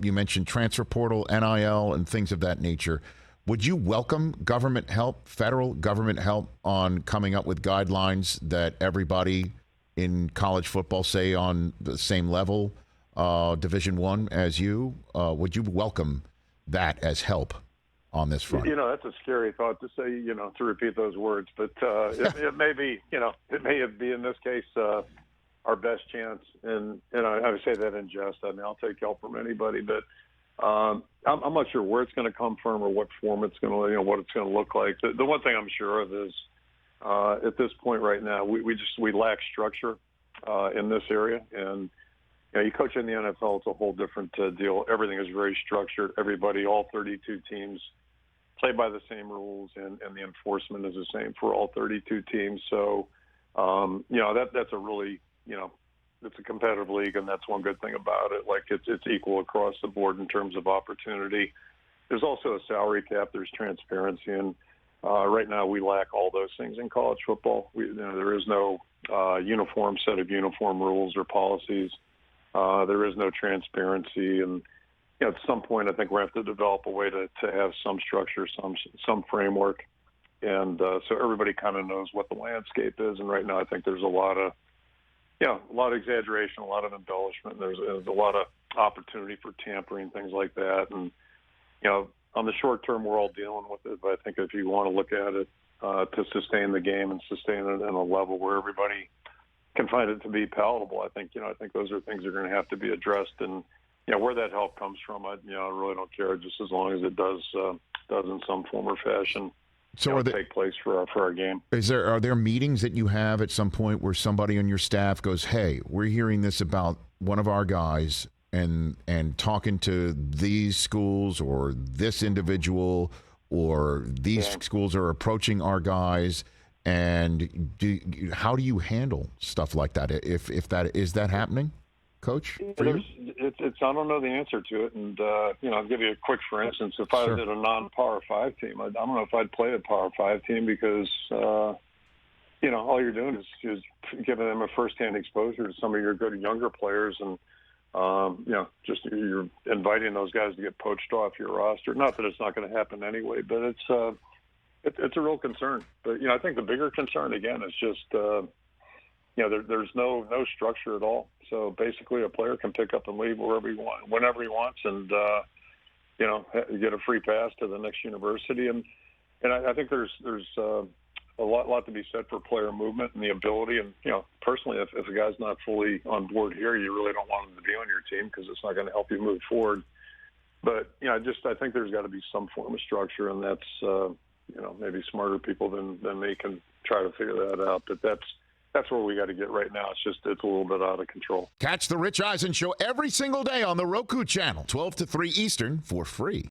You mentioned transfer portal, NIL, and things of that nature. Would you welcome government help, federal government help, on coming up with guidelines that everybody in college football, say on the same level, Division I as you? Would you welcome that as help on this front? That's a scary thought to say, to repeat those words, but it may be, it may be in this case our best chance. And I would say that in jest. I mean, I'll take help from anybody, but I'm not sure where it's going to come from or what form it's going to, what it's going to look like. The one thing I'm sure of is at this point right now, we lack structure in this area. And you coach in the NFL, it's a whole different deal. Everything is very structured. Everybody, all 32 teams, play by the same rules, and the enforcement is the same for all 32 teams. So, that's a really, it's a competitive league, and that's one good thing about it. Like it's equal across the board in terms of opportunity. There's also a salary cap. There's transparency, and right now we lack all those things in college football. There is no uniform set of uniform rules or policies. There is no transparency, and at some point, I think we're going to have to develop a way to have some structure, some framework, and so everybody kind of knows what the landscape is. And right now, I think there's a lot of exaggeration, a lot of embellishment. There's a lot of opportunity for tampering, things like that. And on the short term, we're all dealing with it. But I think if you want to look at it to sustain the game and sustain it in a level where everybody can find it to be palatable, I think those are things that are going to have to be addressed. And where that help comes from, I really don't care, just as long as it does in some form or fashion. So take place for our game. Are there meetings that you have at some point where somebody on your staff goes, "Hey, we're hearing this about one of our guys," and talking to these schools or this individual or these schools are approaching our guys, and how do you handle stuff like that? If that is that happening, Coach? I don't know the answer to it, and I'll give you a quick for instance. If I was at a non-Power 5 team, I don't know if I'd play a Power 5 team because all you're doing is giving them a first-hand exposure to some of your good younger players, and just you're inviting those guys to get poached off your roster. Not that it's not going to happen anyway, but it's a real concern. But I think the bigger concern again is just there's no structure at all. So basically, a player can pick up and leave wherever he wants, whenever he wants, and get a free pass to the next university. And I think there's a lot to be said for player movement and the ability. And personally, if a guy's not fully on board here, you really don't want him to be on your team because it's not going to help you move forward. But I think there's got to be some form of structure, and that's maybe smarter people than me can try to figure that out. But that's where we got to get right now. It's a little bit out of control. Catch the Rich Eisen Show every single day on the Roku channel, 12 to 3 Eastern, for free.